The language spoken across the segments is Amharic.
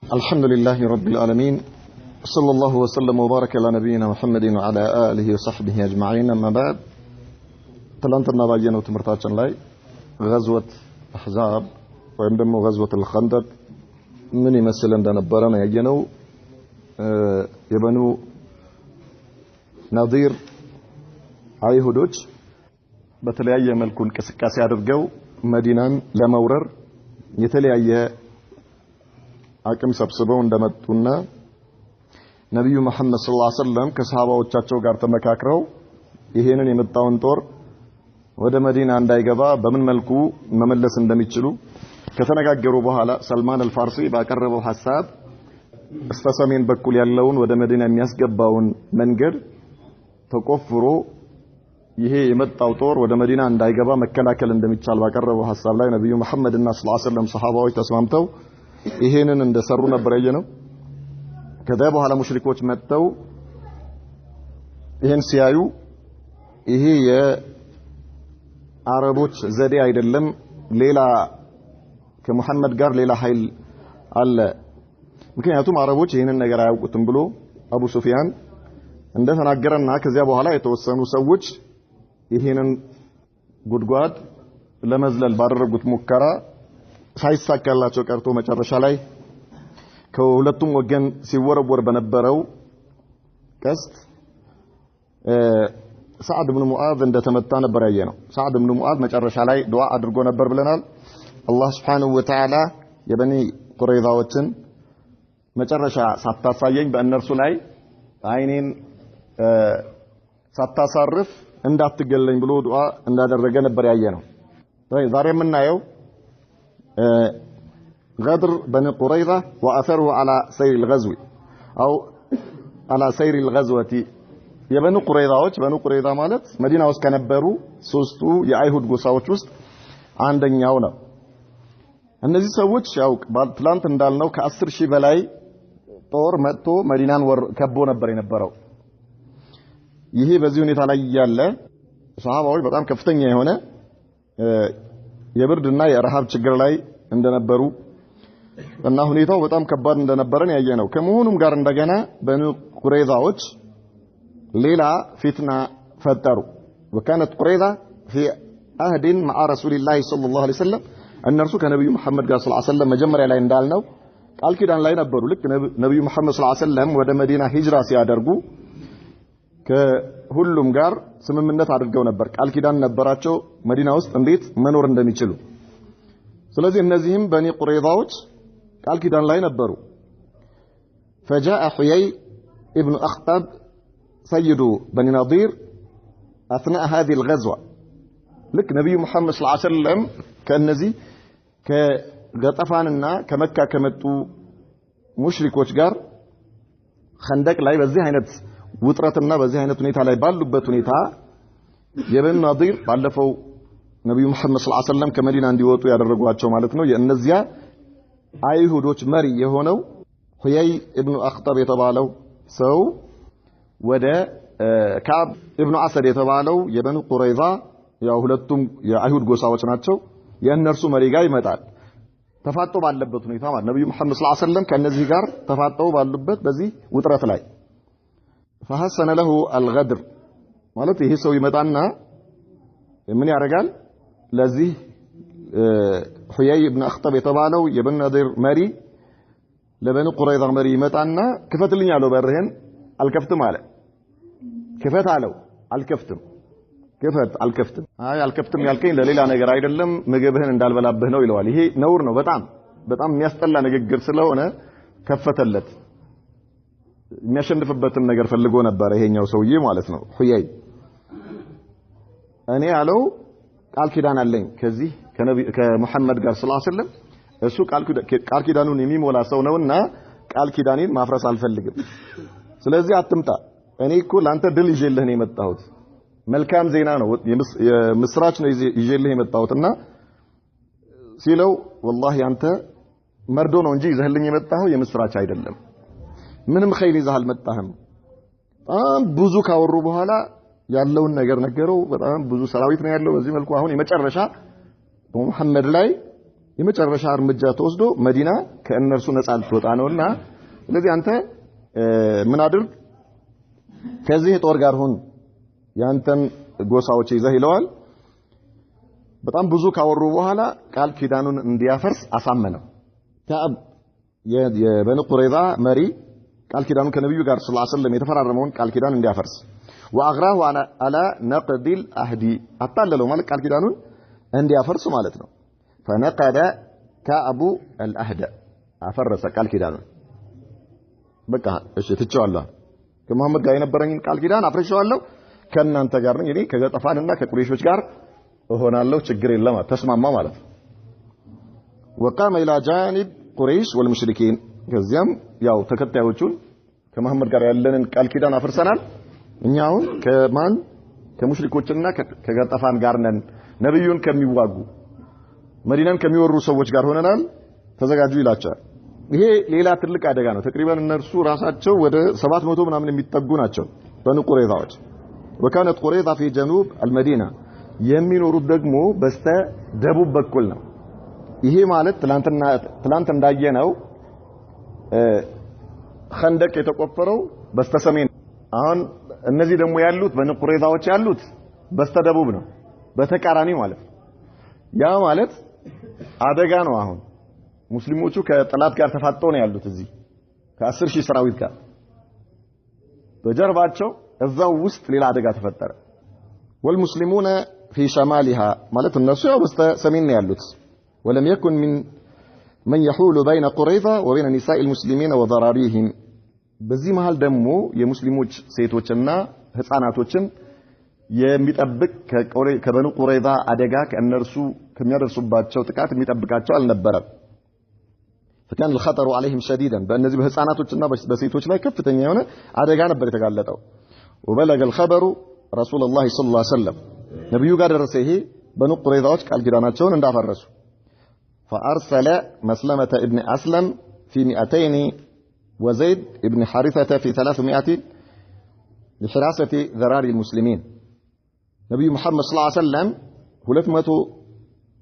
الحمد لله رب العالمين صلى الله وسلم وبارك على نبينا محمد وعلى آله وصحبه أجمعين أما بعد تلانتنا باجينا وتمرتاچن ላይ غزوة أحزاب ወይም ደግሞ غزوة الخندق ምን ይመስል እንደነበረ ነው ያየነው የበኑ ናዚር አይሁዶች በተለያየ መልኩ እንቅስቃሴ አድርገው መዲናን ለመውረር የተለያየ አቅም ሰብስበው እንደመጡና ነብዩ መሐመድ ሰለላሁ ዐለይሂ ወሰለም ከሰሃባዎቻቸው ጋር ተመካክረው ይሄንን የመጣውን ጦር ወደ መዲና እንዳይገባ በምን መልኩ መመለስ እንደሚችሉ ከተነጋገሩ በኋላ ሰልማን አልፋርሲ ባቀረበው ሐሳብ በስተሰሜን በኩል ያለውን ወደ መዲና የሚያስገባውን መንገድ ተቆፍሮ ይሄ የመጣው ጦር ወደ መዲና እንዳይገባ መከላከል እንደሚቻል ባቀረበው ሐሳብ ላይ ነብዩ መሐመድና ሰለላሁ ዐለይሂ ወሰለም ሰሃባዎች ተስማምተው ይሄንን እንደሰሩ ነበር ያየነው። ከዛ በኋላ ሙሽሪኮች መጥተው ይሄን ሲያዩ ይሄ የአረቦች ዘዴ አይደለም፣ ሌላ ከመሐመድ ጋር ሌላ ኃይል አለ፣ ምክንያቱም አረቦች ይሄንን ነገር አያውቁትም ብሎ አቡ ሱፊያን እንደተናገረና ከዚያ በኋላ የተወሰኑ ሰዎች ይሄንን ጉድጓድ ለመዝለል ባደረጉት ሙከራ ሳይሳካላቸው ቀርቶ መጨረሻ ላይ ከሁለቱም ወገን ሲወረወር በነበረው ቀስት ሰዓድ ኢብኑ ሙዓዝ እንደተመታ ነበር ያየነው። ሰዓድ ኢብኑ ሙዓዝ መጨረሻ ላይ ዱዓ አድርጎ ነበር ብለናል። አላህ Subhanahu Wa Ta'ala የበኒ ቁረይዛዎችን መጨረሻ ሳታሳየኝ በእነርሱ ላይ አይኔን ሳታሳርፍ እንዳትገለኝ ብሎ ዱዓ እንዳደረገ ነበር ያየነው። ዛሬ የምናየው غدر بني قريظة وأثره على سير الغزو أو على سير الغزوة የበኑ ቁረይዛዎች በኑ ቁረይዛ ማለት መዲና ውስጥ ከነበሩ ሶስቱ የአይሁድ ጎሳዎች ውስጥ አንደኛው ነው። እነዚህ ሰዎች ያው ትላንት እንዳልነው ከ10 ሺህ በላይ ጦር መጥቶ መዲናን ከቦ ነበር የነበረው። ይሄ በዚህ ሁኔታ ላይ ያለ ሰሃባዎች በጣም ከፍተኛ የሆነ የብርድና የረሃብ ችግር ላይ እንደነበሩ እና ሁኔታው በጣም ከባድ እንደነበረን ያየነው። ከመሆኑም ጋር እንደገና በኑ ቁረይዛዎች ሌላ ፊትና ፈጠሩ። وكانت قريظة في عهد مع رسول الله صلى الله عليه وسلم እነርሱ ከነብዩ መሐመድ ጋር ሰለላሁ ዐለይሂ ወሰለም መጀመሪያ ላይ እንዳልነው ቃል ኪዳን ላይ ነበሩ። ልክ ነብዩ መሐመድ ሰለላሁ ዐለይሂ ወሰለም ወደ መዲና ሂጅራ ሲያደርጉ ከሁሉም ጋር ስምምነት አድርገው ነበር። ቃል ኪዳን ነበራቸው መዲና ውስጥ እንዴት መኖር እንደሚችሉ። ስለዚህ እነዚህም በኒ ቁረይዛዎች ቃል ኪዳን ላይ ነበሩ። فجاء حيي ابن أخطب سيد بني نضير أثناء هذه الغزوة لك نبي محمد صلى الله عليه وسلم كالنزي كغطفاننا كمكة كمتو ሙሽሪኮች ጋር خندق ላይ በዚህ አይነት ውጥረትና በዚህ አይነት ሁኔታ ላይ ባሉበት ሁኔታ የበኑ ናዲር ባለፈው ነብዩ መሐመድ ሰለላሁ ዐለይሂ ወሰለም ከመዲና እንዲወጡ ያደረጓቸው ማለት ነው። የእነዚያ አይሁዶች መሪ የሆነው ሁየይ ኢብኑ አኽጠብ የተባለው ሰው ወደ ከዓብ ኢብኑ አሰድ የተባለው የበኑ ቁረይዛ ያው ሁለቱም የአይሁድ ጎሳዎች ናቸው የእነርሱ መሪ ጋር ይመጣል። ተፋጦ ባለበት ሁኔታ ማለት ነብዩ መሐመድ ሰለላሁ ዐለይሂ ወሰለም ከነዚህ ጋር ተፋጠው ባሉበት በዚህ ውጥረት ላይ فحسن له الغدر ማለት ይሄ ሰው ይመጣና ምን ያደርጋል? ለዚህ ሁየይ ኢብኑ አኽጠብ የተባለው የበኑ ናዲር መሪ ለበኑ ቁረይዛ መሪ ይመጣና ክፈትልኝ አለው። በርህን አልከፍትም አለ። ክፈት አለው። አልከፍትም። ክፈት አልከፍትም። አይ አልከፍትም ያልከኝ ለሌላ ነገር አይደለም ምግብህን እንዳልበላብህ ነው ይለዋል። ይሄ ነውር ነው። በጣም የሚያስጠላ ንግግር ስለሆነ ከፈተለት። የሚያሸንፍበትን ነገር ፈልጎ ነበር ይሄኛው ሰውዬ ማለት ነው ሁየይ። እኔ ያለው ቃል ኪዳን አለኝ ከዚህ ከመሐመድ ጋር ሰለላሁ ዐለይሂ ወሰለም እሱ ቃል ኪዳኑን የሚሞላ ሰው ነውና ቃል ኪዳኔን ማፍረስ አልፈልግም። ስለዚህ አትምጣ። እኔ እኮ ላንተ ድል ይዤልህ ነው የመጣሁት። መልካም ዜና ነው የምስራች ነው ይዤልህ የመጣሁትና ሲለው والله አንተ መርዶ ነው እንጂ ይዘህልኝ የመጣኸው የምስራች አይደለም። ምንም ኸይር ይዘህ አልመጣህም። በጣም ብዙ ካወሩ በኋላ ያለውን ነገር ነገረው። በጣም ብዙ ሰራዊት ነው ያለው በዚህ መልኩ አሁን የመጨረሻ በመሐመድ ላይ የመጨረሻ እርምጃ ተወስዶ መዲና ከእነርሱ ነፃ ልትወጣ ነውና ስለዚህ አንተ ምን አድርግ ከዚህ ጦር ጋር ሁን ያንተን ጎሳዎች ይዘህ ይለዋል በጣም ብዙ ካወሩ በኋላ ቃል ኪዳኑን እንዲያፈርስ አሳመነው ከአብ የበኑ ቁረይዛ መሪ ቃል ኪዳኑን ከነብዩ ጋር ሰለላሁ ዐለይሂ ወሰለም የተፈራረመውን ቃል ኪዳን እንዲያፈርስ ወአግራሁ على نقض العهد አጣለለው ማለት ቃል ኪዳኑን እንዲያፈርስ ማለት ነው فنقض كعب العهد አፈረሰ ቃል ኪዳኑን በቃ እሺ ትቼዋለሁ ከመሐመድ ጋር የነበረኝን ቃል ኪዳን አፍርሼዋለሁ ከናንተ ጋር ነኝ እኔ ከገጠፋንና ከቁረይሾች ጋር እሆናለሁ ችግር የለም ተስማማ ማለት ነው وقام الى جانب قريش والمشركين ከዚያም ያው ተከታዮቹን ከመሐመድ ጋር ያለንን ቃል ኪዳን አፍርሰናል እኛው ከማን ከሙሽሪኮችና ከገጠፋን ጋር ነን ነብዩን ከሚዋጉ መዲናን ከሚወሩ ሰዎች ጋር ሆነናል ተዘጋጁ ይላቸዋል ይሄ ሌላ ትልቅ አደጋ ነው ተቅሪባን እነርሱ ራሳቸው ወደ 700 ምናምን የሚጠጉ ናቸው በኑ ቁረይዛዎች وكانت قريظة في جنوب المدينة የሚኖሩት ደግሞ በስተ ደቡብ በኩል ነው ይሄ ማለት ትላንት እንዳየነው خندق የተቆፈረው በስተ ሰሜን አሁን እነዚህ ደግሞ ያሉት በኑ ቁረይዛዎች ያሉት በስተ ደቡብ ነው በተቃራኒ ማለት ያ ማለት አደጋ ነው አሁን ሙስሊሞቹ ከጠላት ጋር ተፋጠው ነው ያሉት እዚህ ከ10000 ሰራዊት ጋር በጀርባቸው እዛው ውስጥ ሌላ አደጋ ተፈጠረ والمسلمون في شمالها ማለት እነሱ ያው በስተ ሰሜን ነው ያሉት ولم يكن من يحول بين قريظة وبين نساء المسلمين وضراريهم በዚህ መሃል ደግሞ የሙስሊሞች ሴቶችና ህፃናቶችን የሚጠብቅ ከበኑ ቁረይዛ አደጋ ከእነርሱ ከሚያደርሱባቸው ጥቃት የሚጠብቃቸው አልነበረም فكان الخطر عليهم شديدا በእነዚህ በህፃናቶችና በሴቶች ላይ ከፍተኛ የሆነ አደጋ ነበር የተጋለጠው وبلغ الخبر رسول الله صلى الله عليه وسلم ነብዩ ጋር ደረሰ ይሄ በኑ ቁረይዛዎች ቃል ኪዳናቸውን እንዳፈረሱ فارسل مسلمة ابن اسلم في 200 وزيد ابن حارثة في 300 لحراسة ذراري المسلمين نبي محمد صلى الله عليه وسلم 200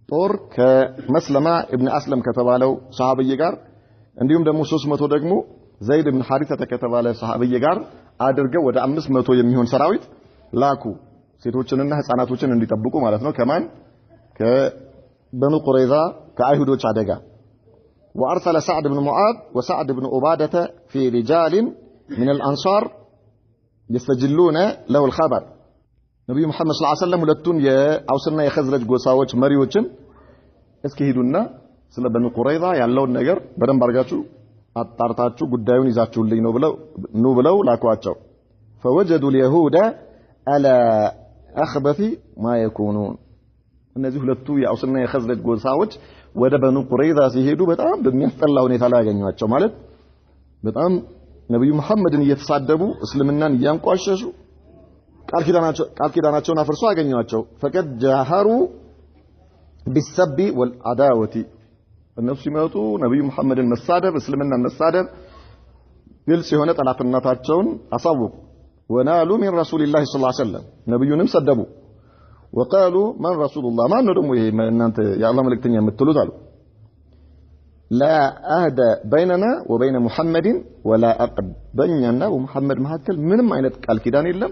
ጦር ከመስለማ ኢብኑ አስለም ከተባለው ሰሃቢይ ጋር እንዲሁም ደግሞ 300 ደግሞ ዘይድ ኢብኑ ሐሪታ ከተባለ ሰሃቢይ ጋር አድርገው ወደ 500 የሚሆን ሰራዊት ላኩ ሴቶችንና ህፃናቶችን እንዲጠብቁ ማለት ነው ከማን ከበኑ ቁረይዛ ከአይሁዶች አደጋ وارسل سعد بن معاذ وسعد بن عبادة في رجال من الانصار يستجلون له الخبر ነብዩ መሐመድ ሰለላሁ ዐለይሂ ወሰለም ሁለቱን የአውስና የኸዝረጅ ጎሳዎች መሪዎችን እስኪ ሄዱና ስለ በኑ ቁረይዛ ያለውን ነገር በደንብ አርጋችሁ አጣርታችሁ ጉዳዩን ይዛችሁልኝ ነው ብለው ላኳቸው فوجدوا اليهود على اخبث ما يكونون እነዚህ ሁለቱ የአውስና የኸዝረጅ ጎሳዎች ወደ በኑ ቁረይዛ ሲሄዱ በጣም በሚያስጠላ ሁኔታ ላይ ያገኟቸው ማለት በጣም ነብዩ መሐመድን እየተሳደቡ እስልምናን እያንቋሸሹ ቃል ኪዳናቸውን አፍርሶ አገኟቸው فقد جاهروا بالسب والعداوه እነሱ ሲመጡ ነብዩ መሐመድን መሳደብ እስልምናን መሳደብ ግልጽ የሆነ ጠላትነታቸውን አሳወቁ ونالوا من رسول الله صلى الله عليه وسلم ነብዩንም ሰደቡ وقالوا من رسول الله ما ነው ይሄ እናንተ የአላህ መልእክተኛ የምትሉት አሉ لا عهد بيننا وبين محمد ولا عقد በእኛና በመሐመድ መካከል ምንም አይነት ቃል ኪዳን የለም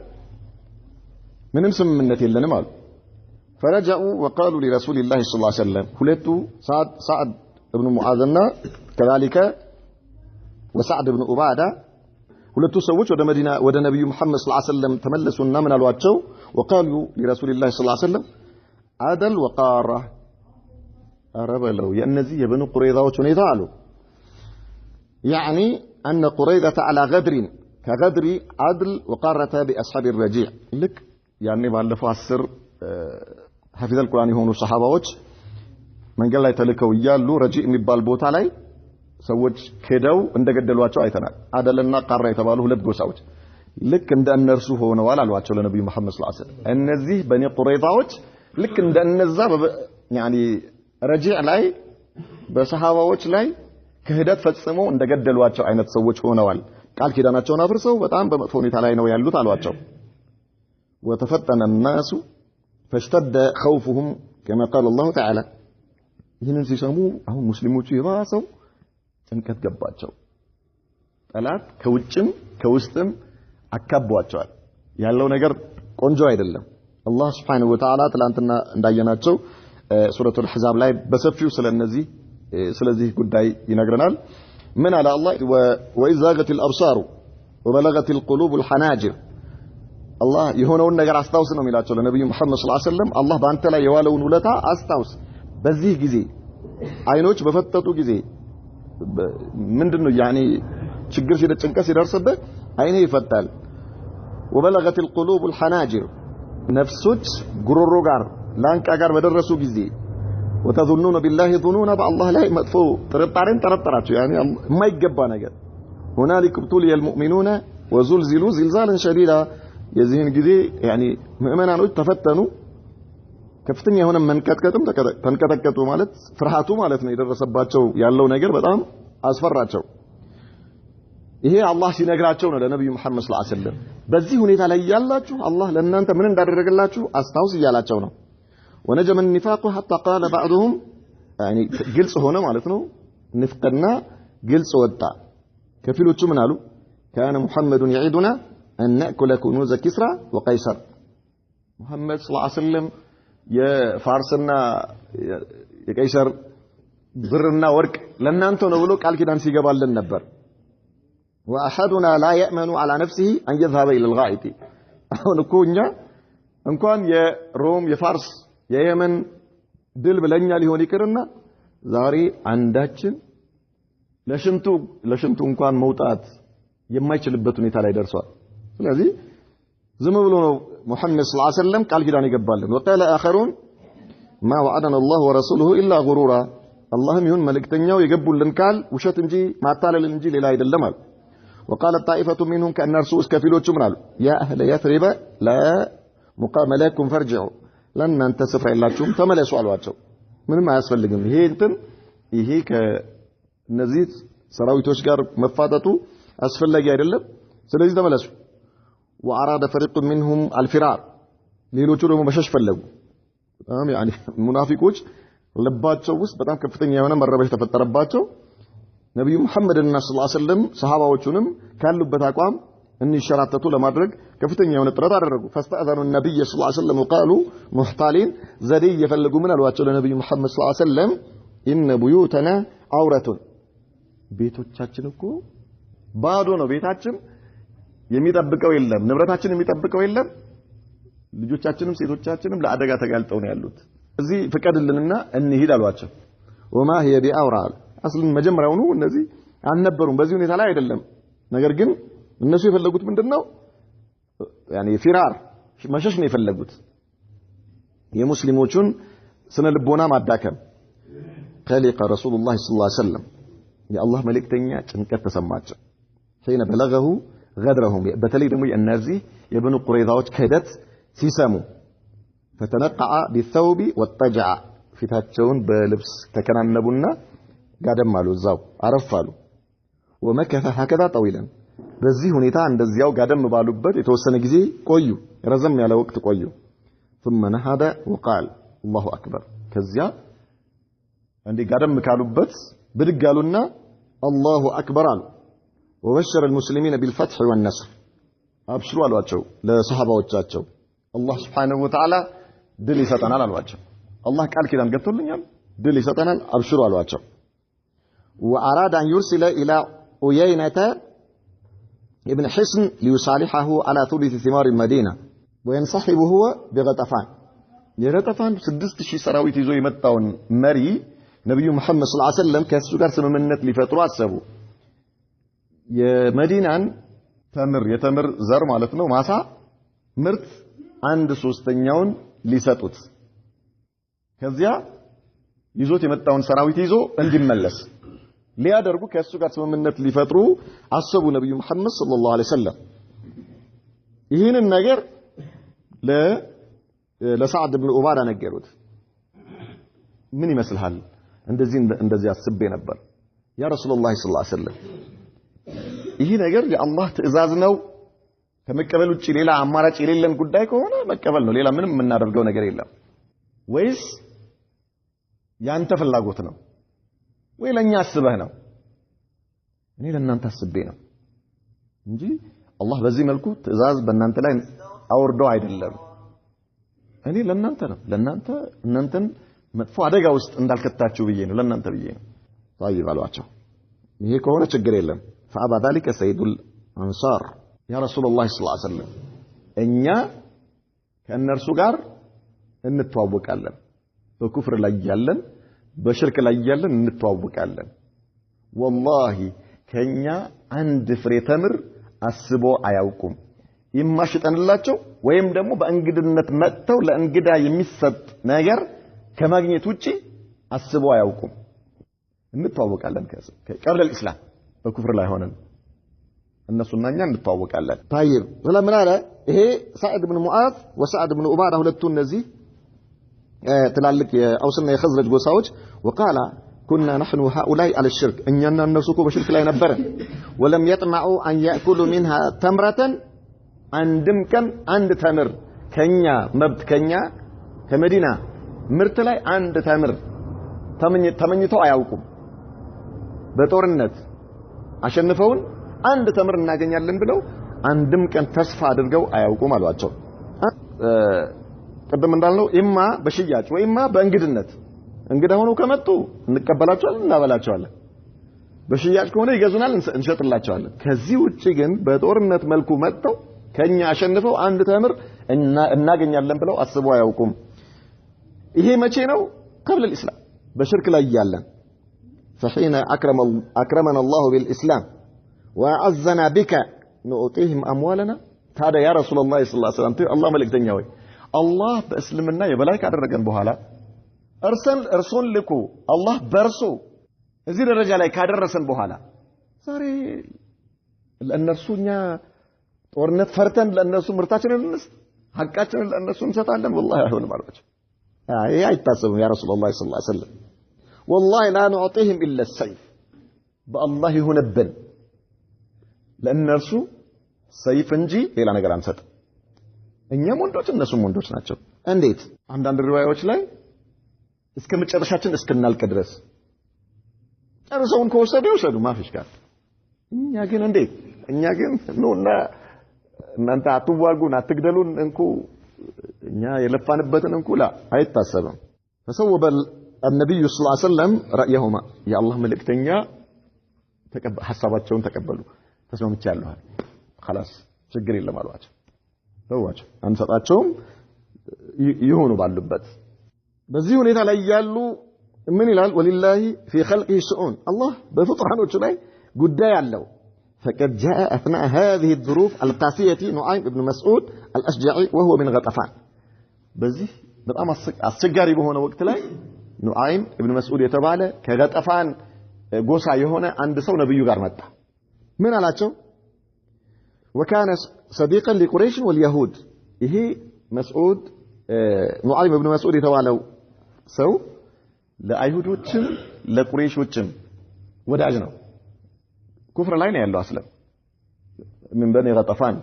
ምንም ስምምነት የለንም አሉ فرجعوا وقالوا لرسول الله صلى الله عليه وسلم ሁለቱ سعد ابن معاذና كذلك وسعد ابن عبادة ሁለቱ ሰዎች ወደ መዲና ወደ ነብዩ መሐመድ ሰለላሁ ዐለይሂ ወሰለም ተመለሱና ምን አሏቸው وقالوا لرسول الله صلى الله عليه وسلم عدل وقارة አረበለው የእነዚህ የበኑ ቁረይዛዎች ሁኔታ አሉ يعني أن قريظة على غدر كغدر عدل وقارة بأصحاب الرجيع لك يعني ባለፈው 10 حفظ القرآن የሆኑ ሰሃባዎች መንገድ ላይ ተልከው ይያሉ ረጂዕ የሚባል ቦታ ላይ ሰዎች ከደው እንደገደሏቸው አይተናል አደልና ቃራ የተባሉ ሁለት ጎሳዎች ልክ እንደነርሱ ሆነዋል አሏቸው ለነብዩ መሐመድ ሰለላሁ ዐለይሂ ወሰለም እነዚህ በኒ ቁረይዛዎች ልክ እንደነዛ يعني ረጂዕ ላይ በሰሃባዎች ላይ ክህደት ፈጽመው እንደገደሏቸው አይነት ሰዎች ሆነዋል ቃል ኪዳናቸውን አፍርሰው በጣም በመጥፎ ሁኔታ ላይ ነው ያሉት አሏቸው وتفتن الناس فاشتد خوفهم كما قال الله تعالى ይህንን ሲሰሙ አሁን ሙስሊሞቹ የባሰው ጭንቀት ገባቸው ጠላት ከውጭም ከውስጥም አካቧቸዋል ያለው ነገር ቆንጆ አይደለም አላህ Subhanahu Wa Ta'ala ትላንትና እንዳየናቸው ሱረቱል አሕዛብ ላይ በሰፊው ስለዚህ ጉዳይ ይነግረናል ምን አለ አላህ ወኢዛገቲል አብሳሩ ወበለገቲል ቁሉቡል ሐናጅር አላህ የሆነውን ነገር አስታውስ ነው የሚላቸው ለነብዩ መሐመድ ሰለላሁ ዐለይሂ ወሰለም አላህ በአንተ ላይ የዋለውን ውለታ አስታውስ በዚህ ጊዜ አይኖች በፈጠጡ ጊዜ ምንድነው ያኒ ችግር ሲደጭንቀስ ይደርስበት አይኔ ይፈታል ወበለገቲል ቁሉቡል ሐናጅር ነፍሶች ጉሮሮ ጋር ላንቃ ጋር በደረሱ ጊዜ وتظنون بالله ظنون بالله لا مطفو ጥርጣሬን ተረጠራችሁ ያኒ የማይገባ ነገር هنالك ابتلي المؤمنون وزلزلوا زلزالا شديدا የዚህን ጊዜ ያኒ ሙእመናኖች ተፈተኑ ከፍተኛ የሆነ መንቀጥቀጥም ተንቀጠቀጡ ማለት ፍርሃቱ ማለት ነው የደረሰባቸው ያለው ነገር በጣም አስፈራቸው ይሄ አላህ ሲነግራቸው ነው ለነብዩ መሐመድ ሰለላሁ ዐለይሂ ወሰለም በዚህ ሁኔታ ላይ ያላችሁ አላህ ለእናንተ ምን እንዳደረገላችሁ አስታውስ ይያላቸው ነው ونجم النفاق حتى قال بعضهم يعني ግልጽ ሆነ ማለት ነው ንፍቅና ግልጽ ወጣ ከፊሎቹ ምን አሉ كان محمد يعيدنا أن نأكل كنوز كسرى وقيصر محمد صلى الله عليه وسلم የፋርስና የቀይሰር ብርና ወርቅ ለእናንተ ነው ብሎ ቃል ኪዳን ሲገባልን ነበር واحدنا لا يأمن على نفسه ان يذهب الى الغائط አሁን እኮ እኛ እንኳን የሮም የፋርስ የየመን ድል ብለኛ ሊሆን ይቅርና ዛሬ አንዳችን ለሽንቱ እንኳን መውጣት የማይችልበት ሁኔታ ላይ ደርሷል ስለዚህ ዝም ብሎ ነው محمد صلى الله عليه وسلم ቃል ኪዳን ይገባልን وقال اخرون ما وعدنا الله ورسوله الا غرورا اللهم يሁን መልእክተኛው የገቡልን ቃል ውሸት እንጂ ማታለል እንጂ ሌላ አይደለም አሉ وقال الطائفة منهم كأن رسول كفيلوچ ምናሉ يا اهل يثرب لا مقام لكم فارجعوا لن انت سفر የላችሁም ተመለሱ አሏቸው ምንም አያስፈልግም ይሄ ከነዚህ ሰራዊቶች ጋር መፋጠጡ አስፈላጊ አይደለም ስለዚህ ተመለሱ واراد فريق منهم الفرار ሌሎቹ ደግሞ መሸሽ ፈለጉ በጣም ያኒ ሙናፊቆች ልባቸው ውስጥ በጣም ከፍተኛ የሆነ መረበሽ ተፈጠረባቸው ነብዩ መሐመድና ሰለላሁ ዐለይሂ ወሰለም ሰሃባዎቹንም ካሉበት አቋም እንዲሸራተቱ ለማድረግ ከፍተኛ የሆነ ጥረት አደረጉ فاستأذنوا النبي صلى الله عليه وسلم وقالوا محتالين ዘዴ እየፈለጉ ምን አሏቸው ለነብዩ መሐመድ ሰለላሁ ዐለይሂ ወሰለም ان بيوتنا عورة ቤቶቻችን እኮ ባዶ ነው ቤታችን የሚጠብቀው የለም ንብረታችን የሚጠብቀው የለም ልጆቻችንም ሴቶቻችንም ለአደጋ ተጋልጠው ነው ያሉት እዚህ ፍቀድልንና እንሂድ አሏቸው وما هي بأورال አስልን መጀመሪያው ነው እነዚህ አልነበሩም በዚህ ሁኔታ ላይ አይደለም ነገር ግን እነሱ የፈለጉት ምንድነው ያኒ ፊራር መሸሽ ነው የፈለጉት የሙስሊሞቹን ስነ ልቦና ማዳከም خلق رسول الله صلى الله عليه وسلم يا الله መልእክተኛ ጭንቀት ተሰማቸው حين بلغه غدرهم በተለይ ደግሞ የእነዚህ የብኑ ቁረይዛዎች ክህደት ሲሰሙ فتنقع بالثوب والطجع ፊታቸውን በልብስ ተከናነቡና ጋደም አሉ እዛው አረፋሉ ومكث هكذا طويلا በዚህ ሁኔታ እንደዚያው ጋደም ባሉበት የተወሰነ ጊዜ ቆዩ ረዘም ያለ ወቅት ቆዩ ثم نهض وقال الله اكبر ከዚያ እንዴ ጋደም ካሉበት ብድግ አሉና الله اكبر አሉ وبشر المسلمين بالفتح والنصر ابشروا አሏቸው ለሰሃባዎቻቸው الله سبحانه وتعالى ድል ይሰጠናል አሏቸው الله ቃል ኪዳን ገብቶልኛል ድል ይሰጠናል አብሽሩ አሏቸው واراد ان يرسل الى عيينة ابن حصن ليصالحه على ثلث ثمار المدينة وينصحب هو بغطفان የገጠፋን 6000 ሰራዊት ይዞ የመጣውን መሪ ነብዩ መሐመድ ሰለላሁ ዐለይሂ ወሰለም ከሱ ጋር ስምምነት ሊፈጥሩ አሰቡ የመዲናን የተምር ዘር ማለት ነው ማሳ ምርት 1/3ኛውን ሊሰጡት ከዚያ ይዞት የመጣውን ሰራዊት ይዞ እንዲመለስ ሊያደርጉ ከሱ ጋር ስምምነት ሊፈጥሩ አሰቡ ነብዩ መሐመድ ሰለላሁ ዐለይሂ ወሰለም ይህንን ነገር ለሳዕድ ኢብኑ ኡባዳ ነገሩት ምን ይመስልሃል እንደዚህ አስቤ ነበር ያ ረሱላህ ሰለላሁ ዐለይሂ ወሰለም ይሄ ነገር የአላህ ትእዛዝ ነው ከመቀበል ውጪ ሌላ አማራጭ የሌለን ጉዳይ ከሆነ መቀበል ነው ሌላ ምንም የምናደርገው ነገር የለም ወይስ ያንተ ፍላጎት ነው ወይ ለኛ አስበህ ነው? እኔ ለእናንተ አስቤ ነው እንጂ አላህ በዚህ መልኩ ትእዛዝ በእናንተ ላይ አውርዶ አይደለም። እኔ ለእናንተ ነው እናንተን መጥፎ አደጋ ውስጥ እንዳልከታችሁ ብዬ ነው ለእናንተ ብዬ ነው። طيب አሏቸው። ይሄ ከሆነ ችግር የለም። فأبى ذلك سيد الأنصار يا رسول الله صلى الله عليه وسلم እኛ ከእነርሱ ጋር እንተዋወቃለን በኩፍር ላይ ያለን በሽርክ ላይ ያለን እንተዋወቃለን والله ከኛ አንድ ፍሬ ተምር አስቦ አያውቁም ይማሽጠንላቸው ወይም ደግሞ በእንግድነት መጥተው ለእንግዳ የሚሰጥ ነገር ከማግኘት ውጪ አስቦ አያውቁም እንተዋወቃለን ከቀብለ الاسلام በኩፍር ላይ ሆነን እነሱና እኛ እንተዋወቃለን طيب ስለምን አለ ይሄ ሳዕድ ብን ሙዓዝ ወሳዕድ ብን ኡባዳ ሁለቱ እነዚህ ትላልቅ የአውስና የኸዝረጅ ጎሳዎች وقال كنا نحن هؤلاء على الشرك እኛና እነሱ እኮ በሽርክ ላይ ነበርን ولم يطمعوا ان ياكلوا منها تمره አንድም ቀን አንድ ተምር ከኛ መብት ከኛ ከመዲና ምርት ላይ አንድ ተምር ተመኝተው አያውቁም በጦርነት አሸንፈውን አንድ ተምር እናገኛለን ብለው አንድም ቀን ተስፋ አድርገው አያውቁም አሏቸው ቀደም እንዳልነው ኢማ በሽያጭ ወይማ በእንግድነት እንግዳ ሆነው ከመጡ እንቀበላቸዋለን እናበላቸዋለን በሽያጭ ከሆነ ይገዙናል እንሸጥላቸዋለን ከዚህ ውጪ ግን በጦርነት መልኩ መጥተው ከኛ አሸንፈው አንድ ተምር እናገኛለን ብለው አስበው አያውቁም ይሄ መቼ ነው قبل الاسلام በሽርክ ላይ ያለን فحين اكرمنا الله بالاسلام واعزنا بك نعطيهم اموالنا ታዲያ ያ ረሱላህ ሰለላሁ ዐለይሂ ወሰለም አላህ መልእክተኛ ሆይ አላህ በእስልምና የበላይ ካደረገን በኋላ እርሱን ልኮ አላህ በርሱ እዚህ ደረጃ ላይ ካደረሰን በኋላ ዛሬ ለእነርሱኛ ጦርነት ፈርተን ለእነሱ ምርታችንን እንስ ሐቃችንን ለእነሱ እንሰጣለን والله አይሆንም አሏቸው ይሄ አይታሰብም ያ ረሱላህ ሰለላሁ ዐለይሂ ወሰለም والله لا نعطيهم الا السيف بالله ይሁንብን ለእነርሱ ሰይፍ እንጂ ሌላ ነገር አንሰጥም እኛም ወንዶች እነሱም ወንዶች ናቸው እንዴት አንዳንድ ሪዋያዎች ላይ እስከ መጨረሻችን እስከናልቅ ድረስ ጨርሰውን ከወሰዱ ይወሰዱ ማፊሽ ጋር እኛ ግን እንዴት እኛ ግን ነውና እናንተ አትዋጉን አትግደሉን እንኩ እኛ የለፋንበትን እንኩ ላ አይታሰብም فصوب النبي صلى الله عليه وسلم رأيهما يا الله ملكتኛ ሐሳባቸውን ተቀበሉ ተስማምቻለሁ خلاص ችግር የለም አሏቸው ተዋቸው አንሰጣቸውም ይሆኑ ባሉበት በዚህ ሁኔታ ላይ ያሉ ምን ይላል ወሊላሂ في خلقه شؤون الله በፍጥራኖቹ ላይ ጉዳይ አለው فقد جاء اثناء هذه الظروف القاسيه نعيم بن مسعود الاشجعي وهو من غطفان በዚህ በጣም አስቸጋሪ በሆነ ወቅት ላይ ኑዓይም ኢብኑ መስዑድ የተባለ ከገጠፋን ጎሳ የሆነ አንድ ሰው ነብዩ ጋር መጣ ምን አላቸው وكان صديقا لقريش واليهود ይሄ መስዑድ ኑዓይም ኢብኑ መስዑድ የተባለው ሰው ለአይሁዶችም ለቁረይሾችም ወዳጅ ነው ኩፍር ላይ ነው ያለው አስለም من بني غطفان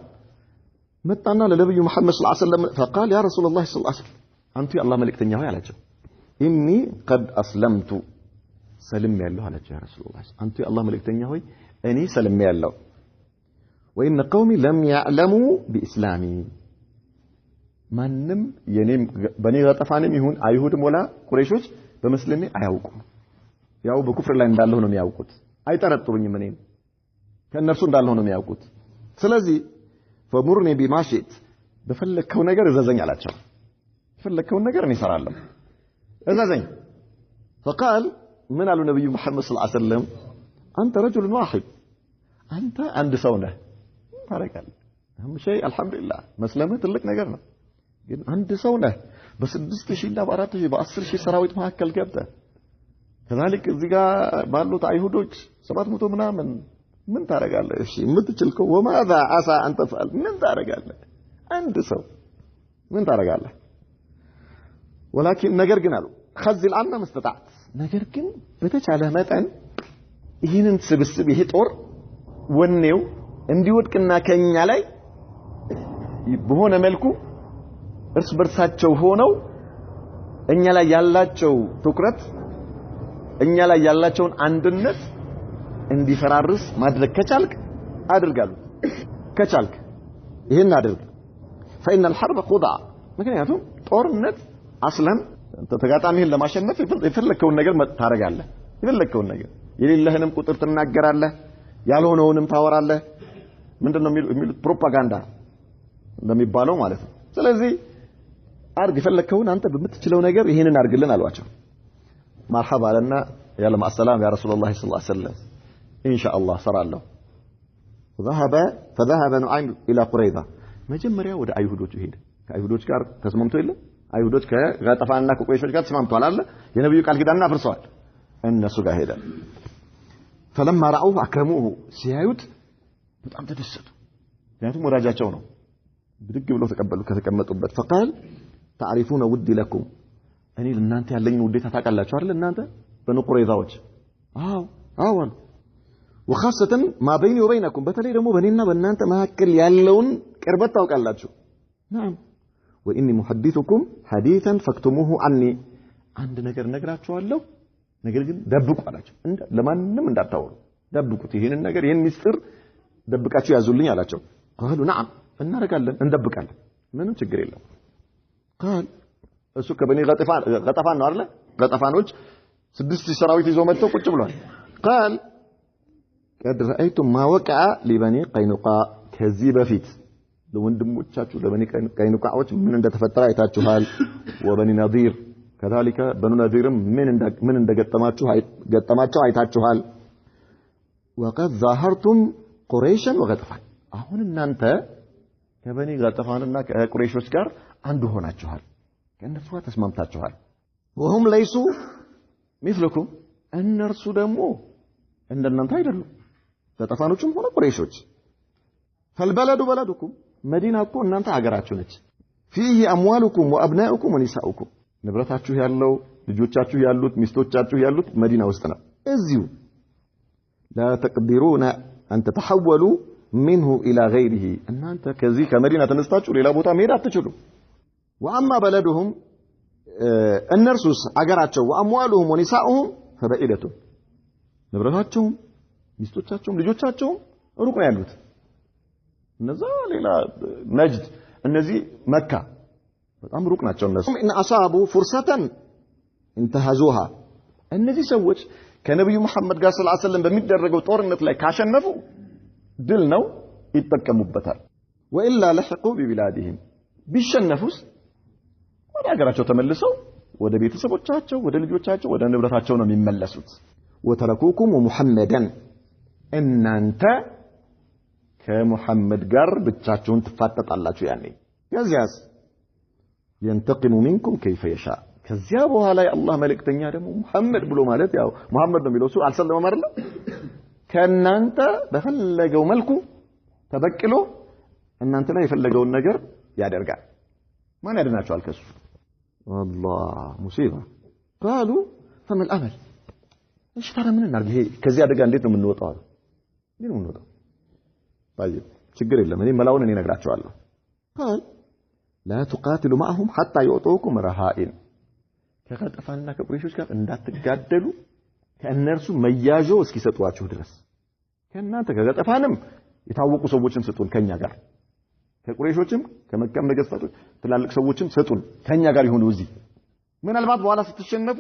መጣና ለነብዩ መሐመድ ሰለላሁ ዐለይሂ ወሰለም فقال يا رسول الله صلى الله عليه وسلم አንተ የአላህ መልእክተኛ ሆይ አላቸው إني قد أسلمت سلم يالله على يا رسول الله أنت الله ملكتني هوي أني سلم يالله وإن قومي لم يعلموا بإسلامي منم ينم بني غطفان يهون أيهود ولا قريشوش بمسلمي أيهوكم ያው በኩፍር ላይ እንዳለው ነው የሚያውቁት አይጠረጥሩኝ ምንም ከነርሱ እንዳለው ነው የሚያውቁት ስለዚህ فمرني بما شئت በፈለከው ነገር እዘዘኝ አላቸው በፈለከው ነገር እኔ እሰራለሁ እዘዘኝ فقال من قال النبي محمد صلى الله عليه وسلم انت رجل واحد انت عند سونه ታረጋል اهم شيء الحمد لله መስለምህ ትልቅ ነገር ነው ግን አንድ ሰው ነህ በ6000 እና በ4000 በ10000 ሰራዊት መካከል ገብተህ ከዛልክ እዚህ ጋር ባሉት አይሁዶች 700 ምናምን ምን ታረጋለህ እሺ የምትችልከው وماذا عسى ان تفعل ምን ታረጋለህ አንድ ሰው ምን ታረጋለህ ولكن ነገር ግን አሉ خذل عنا مستطعت ነገር ግን በተቻለ መጠን ይህንን ስብስብ ይሄ ጦር ወኔው እንዲወድቅና ከኛ ላይ በሆነ መልኩ እርስ በርሳቸው ሆነው እኛ ላይ ያላቸው ትኩረት እኛ ላይ ያላቸውን አንድነት እንዲፈራርስ ማድረግ ከቻልክ አድርጋሉ ከቻልክ ይሄን አድርግ فإن الحرب خدعة ምክንያቱም ጦርነት አስለን ተጋጣሚህን ለማሸነፍ የፈለከውን ነገር ታረጋለህ የፈለከውን ነገር የሌለህንም ቁጥር ትናገራለህ ያልሆነውንም ታወራለህ ምንድነው የሚሉት ፕሮፓጋንዳ እንደሚባለው ማለት ነው ስለዚህ አርግ የፈለከውን አንተ በምትችለው ነገር ይሄንን አርግልን አሏቸው مرحبا لنا يا مع السلامه يا رسول الله صلى الله عليه وسلم ان شاء الله سرالله فذهب نعيم الى قريظه መጀመሪያ ወደ አይሁዶች ሄደ ከአይሁዶች ጋር ተስማምቶ የለ አይሁዶች ከጋጠፋንና ከቆይሾች ጋር ተስማምተዋል አይደል የነብዩ ቃል ኪዳንና አፍርሰዋል እነሱ ጋር ሄደ فلما راوه اكرموه ሲያዩት በጣም ተደሰቱ ምክንያቱም ወዳጃቸው ነው ብድግ ብለው ተቀበሉ ከተቀመጡበት فقال تعرفون ودي لكم እኔ ለእናንተ ያለኝን ውዴታ ታውቃላችሁ አይደል እናንተ በንቁረይዛዎች አዎ وخاصة ما بيني وبينكم በተለይ ደግሞ በእኔና በእናንተ መካከል ያለውን ቅርበት ታውቃላችሁ نعم واني محدثكم حديثا فاكتموه عني አንድ ነገር ነግራችኋለሁ ነገር ግን ደብቁ አላቸው ለማንንም እንዳታወሩ ደብቁት ይሄንን ነገር ይሄን ሚስጥር ደብቃችሁ ያዙልኝ አላቸው قالوا نعم እናረጋለን እንደብቃለን ምንም ችግር የለም قال እሱ ከበኒ ገጠፋን ነው አይደል ገጠፋኖች 6000 ሰራዊት ይዞ መጥተው ቁጭ ብሏል قال قد رايتم ما وقع لبني قينقاع ከዚህ በፊት ለወንድሞቻችሁ ለበኒ ቀይኑቃዎች ምን እንደተፈጠረ አይታችኋል ወበኒ ነዚር كذلك بنو نذير من እንደገጠማቸው አይታችኋል وقد ظاهرتم قريشا وغطفان አሁን እናንተ ከበኒ ገጠፋንና ከቁረይሾች ጋር አንድ ሆናችኋል ከነሱ ጋር ተስማምታችኋል وهم ليسوا مثلكم እነርሱ ደግሞ እንደናንተ አይደሉም ገጠፋኖችም ሆነ ቁረይሾች فالبلد بلدكم مدينة እናንተ ሀገራችሁ ነች فيه اموالكم وابناؤكم ونساؤكم ንብረታችሁ ያለው ልጆቻችሁ ያሉት ሚስቶቻችሁ ያሉት መዲና ውስጥ ነው እዚሁ لا تقدرون ان تتحولوا منه الى غيره እናንተ ከዚህ ከመዲና ተነስታችሁ ሌላ ቦታ መሄድ አትችሉም واما بلدهم እነርሱስ አገራቸው واموالهم ونساؤهم فبعيدة ንብረታቸውም ሚስቶቻቸውም ልጆቻቸውም ሩቅ ነው ያሉት እነዛ ሌላ ነጅድ እነዚህ መካ በጣም ሩቅ ናቸው እነሱ ان اصابوا فرصه انتهزوها እነዚህ ሰዎች ከነብዩ መሐመድ ጋር ሰለላሁ ዐለይሂ ወሰለም በሚደረገው ጦርነት ላይ ካሸነፉ ድል ነው ይተከሙበታል والا لحقوا ببلادهم ቢሸነፉስ ወደ ሀገራቸው ተመልሰው ወደ ቤተሰቦቻቸው ወደ ልጆቻቸው ወደ ንብረታቸው ነው የሚመለሱት وتركوكم ومحمدا እናንተ ከሙሐመድ ጋር ብቻችሁን ትፋጠጣላችሁ ያኔ ከዚያስ ينتقم منكم كيف يشاء ከዚያ በኋላ የአላህ መልእክተኛ ደግሞ ሙሐመድ ብሎ ማለት ያው ሙሐመድ ነው የሚለው እሱ አልሰለመም አይደል ከናንተ በፈለገው መልኩ ተበቅሎ እናንተ ላይ የፈለገውን ነገር ያደርጋል ማን ያድናቸዋል ከሱ والله مصيبه قالوا فما الامل ايش ترى من እናርግ ይሄ ከዚህ አደጋ እንዴት ነው የምንወጣው እንዴት ነው የምንወጣው طيب ችግር የለም እኔ መላውን እኔ ነግራቸዋለሁ قال لا تقاتلوا معهم حتى يعطوكم رهائن ከገጠፋንና ከቁረይሾች ጋር እንዳትጋደሉ ከእነርሱ መያዦ እስኪሰጧችሁ ድረስ ከእናንተ ከገጠፋንም የታወቁ ሰዎችን ስጡን ከኛ ጋር ከቁረይሾችም ከመካም ነገስታቶች ትላልቅ ሰዎችን ስጡን ከኛ ጋር ይሁኑ እዚህ ምናልባት በኋላ ስትሸነፉ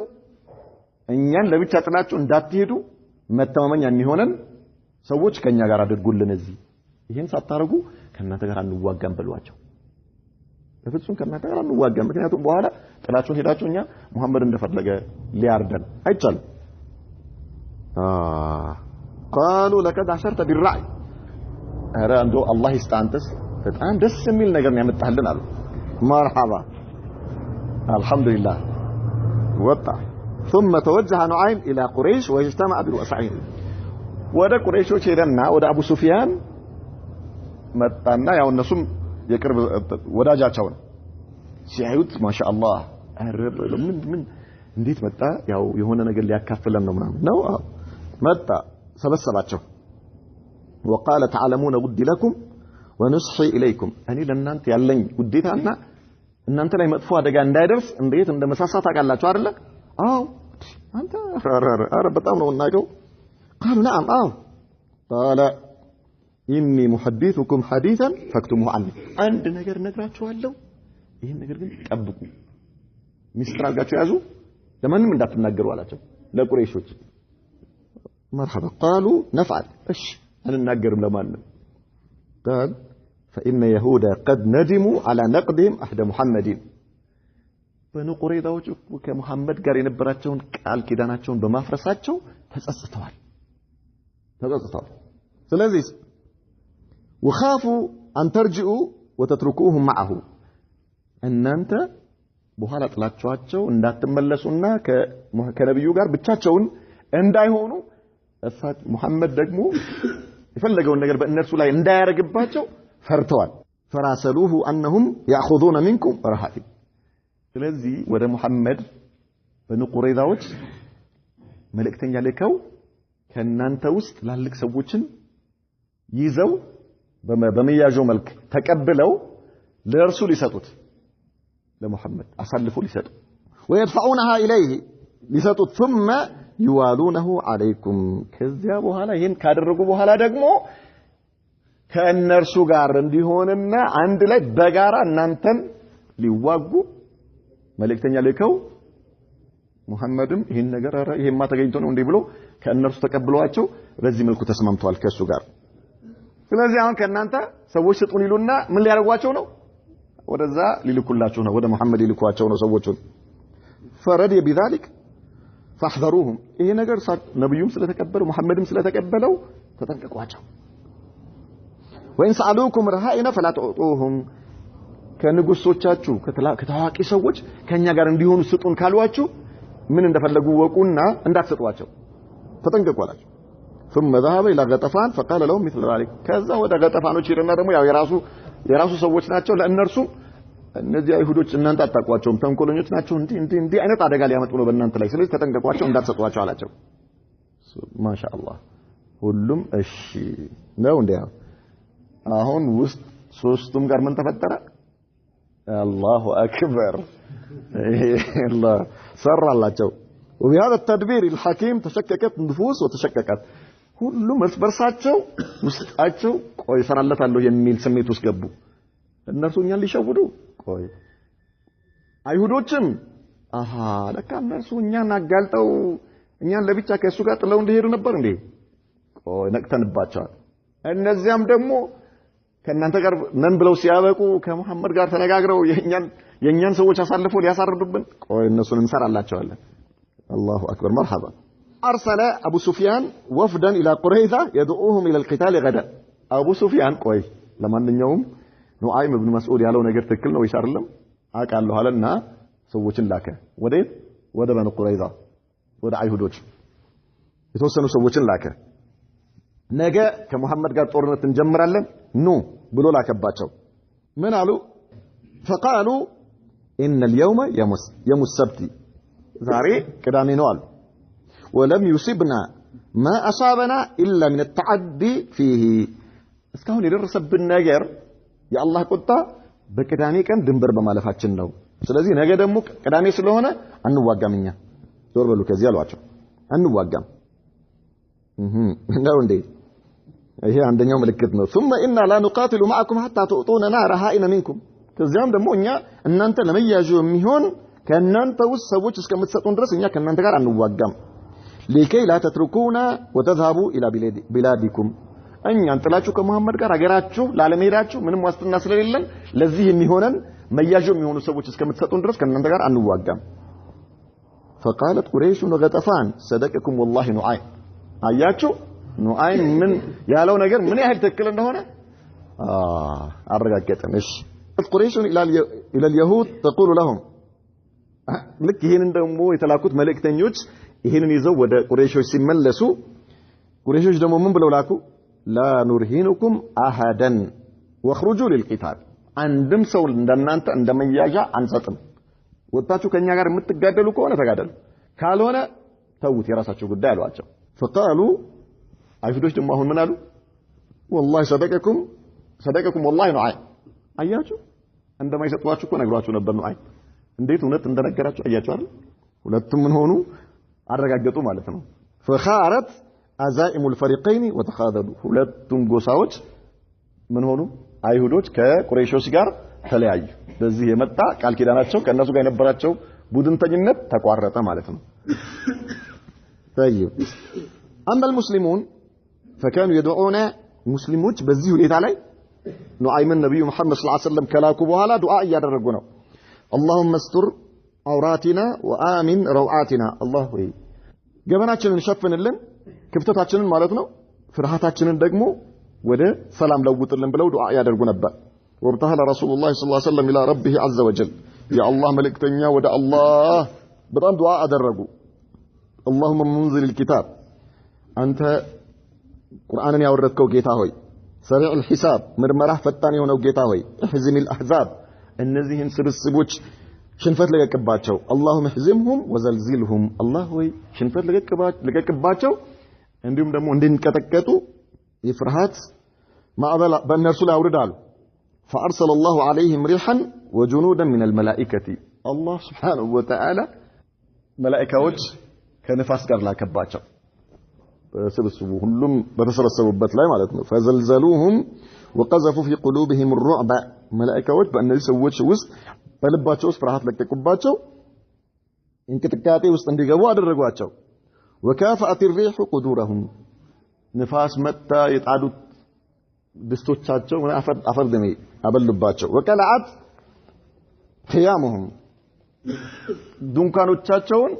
እኛን ለብቻ ጥላችሁ እንዳትሄዱ መተማመኛ የሚሆነን ሰዎች ከኛ ጋር አድርጉልን እዚህ ይሄን ሳታረጉ ከእናንተ ጋር አንዋጋም በሏቸው በፍጹም ከእናንተ ጋር አንዋጋም ምክንያቱም በኋላ ጥላችሁን ሄዳችሁ እኛ ሙሐመድ እንደፈለገ ሊያርደን አይቻልም قالوا لقد عشرت بالرعي ኧረ እንደው አላህ ይስጣንተስ በጣም ደስ የሚል ነገር ነው ያመጣልን አሉ مرحبا الحمد لله ወጣ ثم توجه نعيم الى قريش واجتمع برؤسائهم ወደ ቁረይሾች ሄደና ወደ አቡ ሱፊያን መጣና ያው እነሱም የቅርብ ወዳጃቸው ነው ሲያዩት ማሻአላህ አረብ ምን እንዴት መጣ ያው የሆነ ነገር ሊያካፍለን ነው ምናምን ነው መጣ ሰበሰባቸው وقال تعلمون ودي لكم ونصحي اليكم እኔ ለእናንተ ያለኝ ውዴታና እናንተ ላይ መጥፎ አደጋ እንዳይደርስ እንዴት እንደመሳሳት አቃላችሁ አይደለ አዎ አንተ በጣም ነው እናቀው قالوا نعم قال إني محدثكم حديثا فاكتموه عني عند ነገር ነግራችኋለሁ ይሄን ነገር ግን ጠብቁ ሚስጥር አድርጋችሁ ያዙ ለማንም እንዳትናገሩ አላቸው ለቁረይሾች مرحبا قالوا نفعل ايش አንናገርም ለማንም قال فإن يهودا قد ندموا على نقدهم أحد محمد በኑ ቁረይዛዎች ከሙሐመድ ጋር የነበራቸውን ቃል ኪዳናቸውን በማፍረሳቸው ተጸጽተዋል ስለዚህ وخافوا أن ترجعوا وتتركوهم معه እናንተ በኋላ ጥላቻቸው እንዳትመለሱና ከነብዩ ጋር ብቻቸውን እንዳይሆኑ እፋት ሙሐመድ ደግሞ የፈለገውን ነገር በእነርሱ ላይ እንዳያረግባቸው ፈርተዋል فراسلوه أنهم يأخذون منكم رهائن ስለዚህ ወደ ሙሐመድ በኑ ቁረይዛዎች መልእክተኛ ልከው ከናንተ ውስጥ ላልቅ ሰዎችን ይዘው በመያዦ መልክ ተቀብለው ለእርሱ ሊሰጡት ለሙሐመድ አሳልፉ ሊሰጡ ويدفعونها إليه ሊሰጡት ثم يوالونه عليكم ከዚያ በኋላ ይሄን ካደረጉ በኋላ ደግሞ ከእነርሱ ጋር እንዲሆንና አንድ ላይ በጋራ እናንተን ሊዋጉ መልእክተኛ ልከው ሙሐመድም ይሄን ነገር ይሄማ ተገኝቶ ነው እንዴ ብሎ ከእነርሱ ተቀብለዋቸው በዚህ መልኩ ተስማምተዋል ከሱ ጋር ስለዚህ አሁን ከእናንተ ሰዎች ስጡን ይሉና ምን ሊያደርጓቸው ነው ወደዛ ሊልኩላቸው ነው ወደ ሙሐመድ ሊልኳቸው ነው ሰዎቹን فرضي بذلك فاحذروهم ይሄ ነገር ነብዩም ስለተቀበለው ሙሐመድም ስለተቀበለው ተጠንቀቋቸው وإن سألوكم رهائن فلا تعطوهم ከንጉሶቻችሁ ከታዋቂ ሰዎች ከኛ ጋር እንዲሆኑ ስጡን ካሏችሁ ምን እንደፈለጉ ወቁና እንዳትሰጧቸው ተጠንቀቁላችሁ ثم ذهب الى غطفان فقال لهم مثل ذلك ከዛ ወደ ገጠፋኖች ይረና ደግሞ ያው የራሱ ሰዎች ናቸው ለእነርሱ እነዚህ አይሁዶች እናንተ አጣቋቸውም ተንኮለኞች ናቸው እንዴ አይነት አደጋ ሊያመጡ ነው በእናንተ ላይ ስለዚህ ተጠንቀቋቸው እንዳትሰጧቸው አላቸው ማሻአላህ ሁሉም እሺ ነው እንዴ አሁን ውስጥ ሶስቱም ጋር ምን ተፈጠረ الله أكبر الله سر الله جو وبهذا التدبير الحكيم تشككت النفوس وتشككت ሁሉም መስበርሳቸው ውስጣቸው ቆይ ሰራለታለሁ የሚል ስሜት ውስጥ ገቡ እነሱ እኛን ሊሸውዱ ቆይ አይሁዶችም ለካ እነሱ እኛን አጋልጠው እኛን ለብቻ ከሱ ጋር ጥለው እንደሄዱ ነበር እንዴ ቆይ ነቅተንባቸዋል እነዚያም ደግሞ ከእናንተ ጋር ነን ብለው ሲያበቁ ከሙሐመድ ጋር ተነጋግረው የኛን ሰዎች አሳልፈው ሊያሳርዱብን ቆይ እነሱን እንሰራላቸዋለን الله أكبر مرحبا أرسل أبو سفيان وفدا إلى قريظة يدعوهم إلى القتال غدا أبو سفيان ቆይ ለማንኛውም ኑዓይም ኢብኑ መስዑድ ያለው ነገር ትክክል ነው ይሻርልም አቃለሁ አለና ሰዎችን ላከ ወደ በኑ ቁረይዛ ወደ አይሁዶች የተወሰኑ ሰዎችን ላከ ነገ ከሙሐመድ ጋር ጦርነት እንጀምራለን ኑ ብሎ ላከባቸው ምን አሉ فقالوا ان اليوم يوم السبت ዛሬ ቅዳሜ ነው አሉ ولم يصبنا ما اصابنا الا من التعدي فيه እስካሁን የደረሰብን ነገር የአላህ ቁጣ በቅዳሜ ቀን ድንበር በማለፋችን ነው ስለዚህ ነገ ደግሞ ቅዳሜ ስለሆነ አንዋጋምኛ ዞር በሉ ከዚህ አሏቸው አንዋጋም ነው እንዴ ይሄ አንደኛው ምልክት ነው ثم إنا لا نقاتل معكم حتى تؤتوننا رهائن منكم ከዚያም ደግሞ እኛ እናንተ ለመያዙ የሚሆን ከእናንተ ውስጥ ሰዎች እስከምትሰጡን ድረስ እኛ ከእናንተ ጋር አንዋጋም لكي لا تتركونا وتذهبوا إلى بلادكم እኛን ጥላችሁ ከመሐመድ ጋር አገራችሁ ላለመሄዳችሁ ምንም ዋስትና ስለሌለን ለዚህ የሚሆነን መያዙ የሚሆኑ ሰዎች እስከምትሰጡን ድረስ ከእናንተ ጋር አንዋጋም فقالت قريش وغطفان صدقكم والله نعيم አያችሁ ኑዓይም ምን ያለው ነገር ምን ያህል ትክክል እንደሆነ አረጋገጠን እሺ قريش الى اليهود تقول لهم ልክ ይሄንን ደግሞ የተላኩት መልእክተኞች ይሄንን ይዘው ወደ ቁረይሾች ሲመለሱ ቁረይሾች ደግሞ ምን ብለው ላኩ لا نرهنكم احدا واخرجوا للقتال አንድም ሰው እንደናንተ እንደመያዣ አንሰጥም ወጣችሁ ከኛ ጋር የምትጋደሉ ከሆነ ተጋደሉ ካልሆነ ተውት የራሳችሁ ጉዳይ አሏቸው فقالوا አይሁዶች ደግሞ አሁን ምን አሉ والله صدقكم والله نعيم አያችሁ እንደማይሰጧችሁ እኮ ነግሯችሁ ነበር ኑዓይም እንዴት እውነት እንደነገራችሁ አያችሁ አይደል ሁለቱም ምን ሆኑ አረጋገጡ ማለት ነው فخارت عزائم الفريقين وتخاذلوا ሁለቱም ጎሳዎች ምን ሆኑ አይሁዶች ከቁረይሾች ጋር ተለያዩ በዚህ የመጣ ቃል ኪዳናቸው ከነሱ ጋር የነበራቸው ቡድንተኝነት ተቋረጠ ማለት ነው طيب اما المسلمون فكانوا يدعون ሙስሊሞች በዚህ ሁኔታ ላይ ኑዓይምን ነብዩ መሐመድ ሰለላሁ ዐለይሂ ወሰለም ከላኩ በኋላ ዱዓ ያደረጉ ነው اللهم استر عوراتنا وآمن روعاتنا الله ሆይ ገበናችንን ሸፍንልን ክፍተታችንን ማለት ነው ፍርሃታችንን ደግሞ ወደ ሰላም ለውጥልን ብለው ዱዓ ያደርጉ ነበር وابتهل رسول الله صلى الله عليه وسلم الى ربه عز وجل يا الله ملكتኛ ወደ አላህ በጣም ዱዓ አደረጉ اللهم منزل الكتاب አንተ ቁርአንን ያወረድከው ጌታ ሆይ سريع الحساب ምርመራ ፈጣን የሆነው ጌታ ሆይ احزم الاحزاب እነዚህን ስብስቦች ሽንፈት ለቀቅባቸው اللهم احزمهم وزلزلهم الله ሆይ ሽንፈት ለቀቅባቸው እንዲሁም ደግሞ እንድንቀጠቀጡ ይፍርሃት ማዕበል በእነርሱ ላይ አውርዳሉ فارسل الله عليهم ريحا وجنودا من الملائكه الله سبحانه وتعالى መላእክቶች ከነፋስ ጋር ላከባቸው በስብስቡ ሁሉም በተሰበሰቡበት ላይ ማለት ነው فزلزلوهم وقذفوا في قلوبهم الرعب መላእክቶች በእነዚህ ሰዎች ውስጥ በልባቸው ውስጥ ፍርሃት ለቀቁባቸው እንቅጥቃጤ ውስጥ እንዲገቡ አደረጓቸው وكافأت الريح قدورهم ንፋስ መጣ የጣዱት ድስቶቻቸው አፈርደሜ አበሉባቸው وقلعت خيامهم ድንኳኖቻቸውን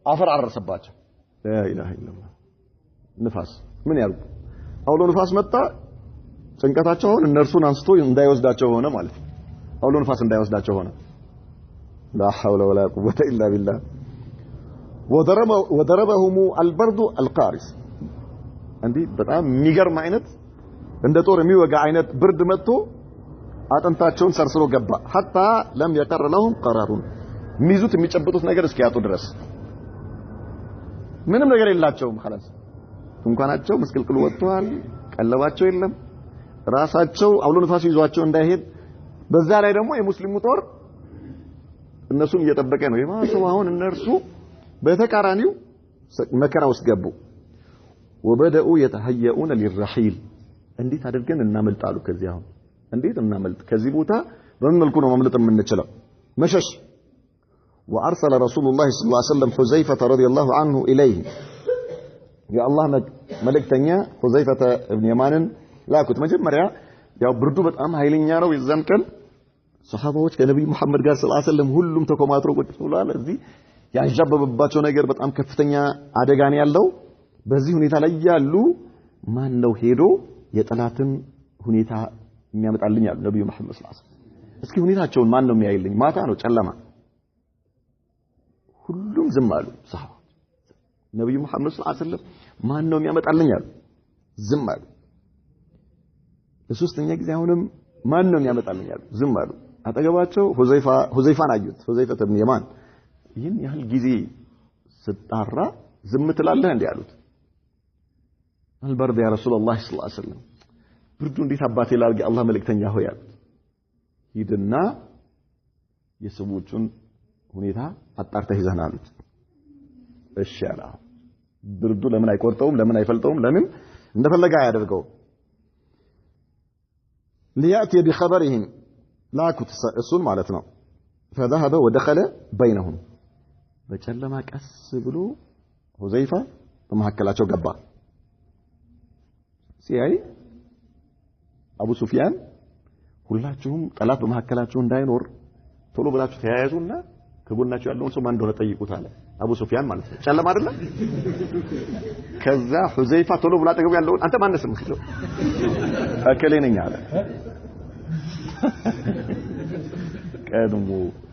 አፈር አረሰባቸው لا اله الا الله ንፋስ ምን ያርጉ አውሎ ንፋስ መጣ ጭንቀታቸውን እነርሱን አንስቶ እንዳይወስዳቸው ሆነ ማለት ነው አውሎ ንፋስ እንዳይወስዳቸው ሆነ لا حول ولا قوه الا بالله وضربهم البرد القارس እንዴ በጣም የሚገርም አይነት እንደ ጦር የሚወጋ አይነት ብርድ መጥቶ አጥንታቸውን ሰርስሮ ገባ حتى لم يقر لهم قرار ሚዙት የሚጨብጡት ነገር እስኪያጡ ድረስ ምንም ነገር የላቸውም خلاص እንኳናቸው መስቀልቅሉ ወጥቷል ቀለባቸው የለም ራሳቸው አውሎ ንፋስ ይዟቸው እንዳይሄድ በዛ ላይ ደግሞ የሙስሊሙ ጦር እነሱን እየጠበቀ ነው የማሰው አሁን እነርሱ በተቃራኒው መከራ ውስጥ ገቡ وبداوا يتهيئون للرحيل እንዴት አድርገን እናመልጣሉ ከዚህ አሁን እንዴት እናመልጥ ከዚህ ቦታ በምን መልኩ ነው ማምለጥ የምንችለው መሸሽ وارسل رسول الله صلى الله عليه وسلم حذيفه رضي الله عنه اليه يا الله መልእክተኛ حذيفه ابن يمان ላኩት መጀመሪያ ያው ብርዱ በጣም ኃይለኛ ነው የዛን ቀን ሱሐባዎች ከነብዩ መሐመድ ጋር ሰለላሁ ዐለይሂ ወሰለም ሁሉም ተኮማትሮ ቁጭ ብለዋል እዚህ ያንዣበበባቸው ነገር በጣም ከፍተኛ አደጋ ነው ያለው በዚህ ሁኔታ ላይ ያሉ ማን ነው ሄዶ የጠላትን ሁኔታ የሚያመጣልኝ ያሉ ነብዩ መሐመድ ሰለላሁ ዐለይሂ ወሰለም እስኪ ሁኔታቸውን ማን ነው የሚያይልኝ ማታ ነው ጨለማ ሁሉም ዝም አሉ ሱሐባ ነብዩ መሐመድ ሰለላሁ ዐለይሂ ወሰለም ማን ነው የሚያመጣልኝ አሉ ዝም አሉ ለሶስተኛ ጊዜ አሁንም ማን ነው የሚያመጣልኝ አሉ ዝም አሉ አጠገባቸው ሁዘይፋን አዩት ሁዘይፋ ኢብኑ የማን ይህን ያህል ጊዜ ስጣራ ዝም ትላለህ እንዴ አሉት አልበርድ ያ ረሱላህ ሰለላሁ ዐለይሂ ወሰለም ብርዱ እንዴት አባቴ ላርግ አላህ መልእክተኛ ሆይ አሉት ሂድና የሰዎቹን ሁኔታ አጣርተህ ይዘህና አሉት እሺ አላ ብርዱ ለምን አይቆርጠውም ለምን አይፈልጠውም ለምን እንደፈለገ ያደርገው لياتي بخبرهم لاكت እሱን ማለት ነው فذهب ودخل بينهم በጨለማ ቀስ ብሎ ሁዘይፋ በመሐከላቸው ገባ ሲያይ አቡ ሱፊያን ሁላችሁም ጠላት በመሐከላቸው እንዳይኖር ቶሎ ብላችሁ ተያያዙና ከጎናችሁ ያለውን ሰው ማን እንደሆነ ጠይቁት አለ አቡ ሱፊያን ማለት ነው ጨለማ አይደለም ከዛ ሁዘይፋ ቶሎ ብላ ጠገቡ ያለውን አንተ ማን ነህ ስምህ አከሌ ነኝ አለ ቀድሞ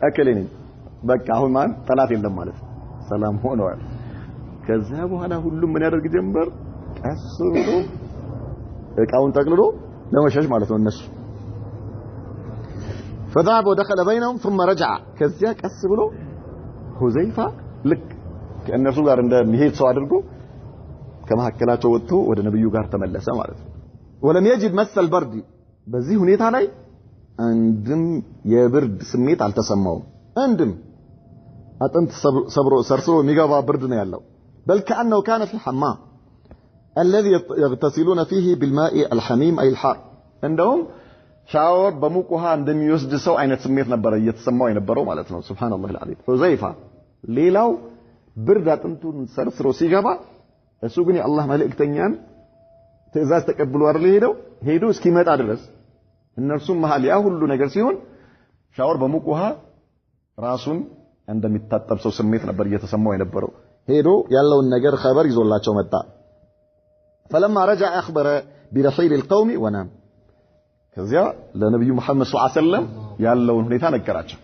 አከሌ ነኝ በቃ አሁን ማን ጠላት የለም ማለት ሰላም ሆነዋል ከዛ በኋላ ሁሉም ምን ያደርግ ጀመር ቀስ ብሎ እቃውን ጠቅልሎ ለመሸሽ ማለት ነው እነሱ فذهب ودخل بينهم ثم رجع ከዚያ ቀስ ብሎ ሁዘይፋ ልክ ከእነርሱ ጋር እንደሚሄድ ሰው አድርጎ ከመሐከላቸው ወጥቶ ወደ ነብዩ ጋር ተመለሰ ማለት ነው ولم يجد مس البرد በዚህ ሁኔታ ላይ አንድም የብርድ ስሜት አልተሰማውም አንድም አጥንት ሰብሮ ሰርስሮ የሚገባ ብርድ ነው ያለው بل كأنه كان في الحمام الذي يغتسلون فيه بالماء الحميم أي الحار عندهم شاور بموقها عندما يسجد سو عينة سميت نبرة يتسموا ينبروا مالتنا سبحان الله العظيم حذيفة ليلاو بردات انتو سرسرو سيغابا السوقني الله ملك تنيان تئزاز تقبلوا ارلي ሄደው እስኪመጣ ድረስ እነርሱም መሃል ያ ሁሉ ነገር ሲሆን ሻወር በሙቁሃ ራሱን እንደሚታጠብ ሰው ስሜት ነበር እየተሰማው የነበረው ሄዶ ያለውን ነገር خبر ይዞላቸው መጣ فلما رجع اخبر برحيل القوم ونام ከዚያ ለነብዩ መሐመድ ሰለላሁ ዐለይሂ ወሰለም ያለውን ሁኔታ ነገራቸው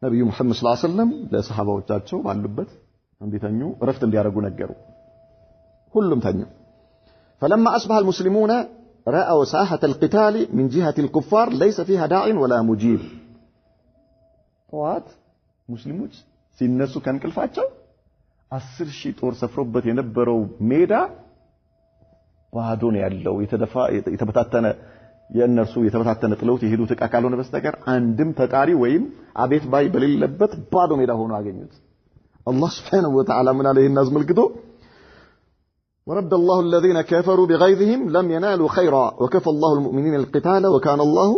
ነብዩ መሐመድ ሰለላሁ ዐለይሂ ወሰለም ለሰሃባዎቻቸው ባሉበት እንዲተኙ ረፍት እንዲያደርጉ ነገሩ ሁሉም ተኙ فلما أصبح المسلمون رأوا ساحة القتال من جهة الكفار ليس فيها داع ولا مجيب طوات مسلمون سينسو كان كلفاتشو 10 ሺህ ጦር ሰፍሮበት የነበረው ሜዳ ባዶ ነው ያለው የተበታተነ የእነርሱ የተበታተነ ጥለውት የሄዱት ዕቃ ካልሆነ በስተቀር አንድም ተጣሪ ወይም አቤት ባይ በሌለበት ባዶ ሜዳ ሆኖ አገኙት አላህ Subhanahu Wa Ta'ala ምን አለ ይሄን አዝመልክቶ ورد الله الذين كفروا بغيظهم لم ينالوا خيرا وكفى الله المؤمنين القتال وكان الله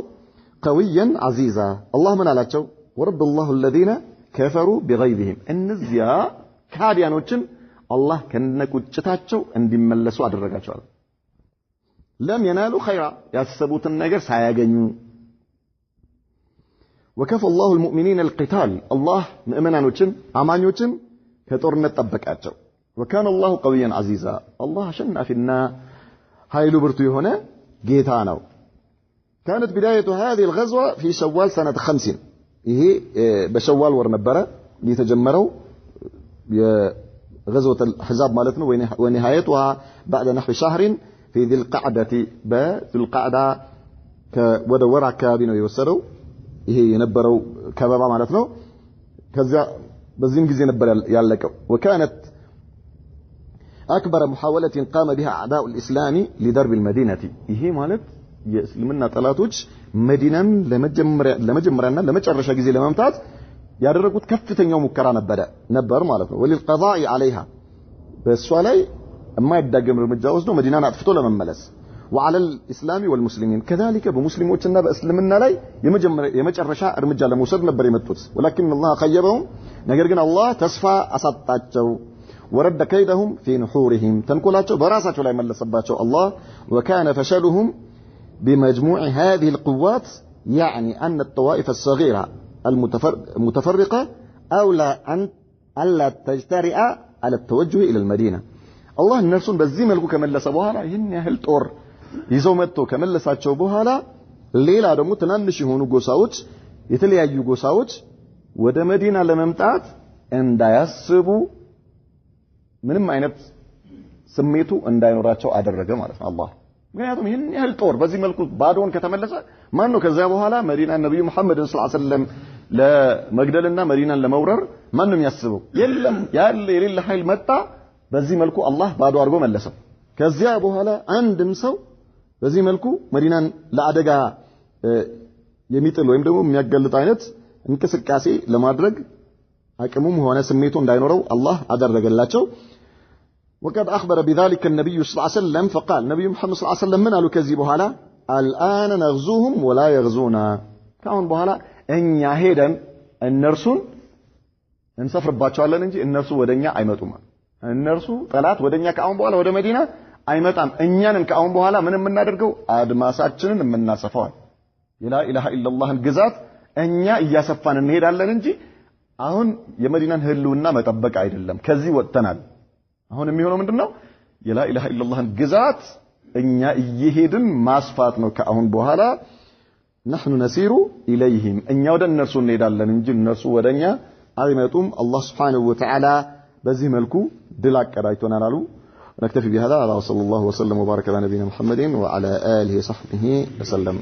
قويا عزيزا الله من አላቸው ورد الله الذين كفروا بغيظهم እነዚያ ካዲያኖችን አላህ ከነቁጭታቸው እንዲመለሱ አደረጋቸዋል لم ينالوا خيرا ያሰቡትን ነገር ሳያገኙ وكفى الله المؤمنين القتال الله ሙእሚናኖችን አማኞችን ከጦርነት ጠበቃቸው وكان الله قويا عزيزا الله شنافنا هايلو برتو هنا جيتانو كانت بداية هذه الغزوة في شوال سنة 50 هي بشوال ورنبرة ليتجمروا غزوة الحزاب مالتنا ونهايتها بعد نحو شهر في ذي القعدة ذي القعدة ودورع كابينو يوسروا هي ينبروا كبابا مالتنا كذا بزين جزي نبر يالكو وكانت أكبر محاولة قام بها أعداء الإسلام لضرب المدينة ይሄ ማለት የእስልምና ጠላቶች መዲናን ለመጀመሪያና ለመጨረሻ ጊዜ ለማምታት ያደረጉት ከፍተኛው ሙከራ ነበር ማለት ነው وللقضاء عليها በሷ ላይ የማይዳገም እርምጃ ወስዶ መዲናን አጥፍቶ ለመመለስ وعلى الإسلام والمسلمين كذلك በሙስሊሞችና በእስልምና ላይ የመጨረሻ እርምጃ ለመውሰድ ነበር የመጡት ولكن الله خيبهم ነገር ግን አላህ ተስፋ አሳጣቸው ورد كيدهم في نحورهم تنقلاቸው በራሳቸው ላይ መለሰባቸው الله وكان فشلهم بمجموع هذه القوات يعني أن الطوائف الصغيرة المتفرقة أولى أن ألا تجترئ على التوجه إلى المدينة الله النفسون በዚህ መልኩ ከመለሰ በኋላ ይህን ያህል ጦር ይዘው መጥቶ ከመለሳቸው በኋላ ሌላ ደግሞ ትናንሽ የሆኑ ጎሳዎች የተለያዩ ጎሳዎች ወደ መዲና ለመምጣት እንዳያስቡ ምንም አይነት ስሜቱ እንዳይኖራቸው አደረገ ማለት ነው አላህ ምክንያቱም ይህን ያህል ጦር በዚህ መልኩ ባዶን ከተመለሰ ማን ነው ከዛ በኋላ መዲና ነብዩ መሐመድ ሰለላሁ ዐለይሂ ወሰለም ለመግደልና መዲናን ለመውረር ማንንም ያስበው የለም ያለ የሌለ ኃይል መጣ በዚህ መልኩ አላህ ባዶ አድርጎ መለሰው ከዚያ በኋላ አንድም ሰው በዚህ መልኩ መዲናን ለአደጋ የሚጥል ወይም ደግሞ የሚያጋልጥ አይነት እንቅስቃሴ ለማድረግ አቅሙም ሆነ ስሜቱ እንዳይኖረው አላህ አደረገላቸው وقد أخبر بذلك النبي صلى الله عليه وسلم فقال نبي محمد صلى الله عليه وسلم من قالوا كذي بحالا الآن نغزوهم ولا يغزونا كون بحالا إن يهيدا النرسون نسافر باتشوالا ننجي النرسو ودنيا أيمتوما النرسو ثلاث ودنيا كأون بحالا ودى مدينة أيمتام إنيانا كأون بحالا من نادرقو أدماساتشن من ناسفان لا إله إلا الله القزات إنيا إياسفان النهيدا لننجي አሁን የመዲናን ህልውና መጠበቅ አይደለም ከዚህ ወጥተናል አሁን የሚሆነው ምንድነው የላ ኢላሃ ኢላላህን ግዛት እኛ እየሄድን ማስፋት ነው ከአሁን በኋላ نحن نسير اليهم እኛ ወደ እነርሱ እንሄዳለን እንጂ እነርሱ ወደኛ አይመጡም አላህ Subhanahu Wa Ta'ala በዚህ መልኩ ድል አቀዳጅቶናል አሉ نكتفي بهذا وصلى الله وسلم وبارك على نبينا محمد وعلى اله وصحبه وسلم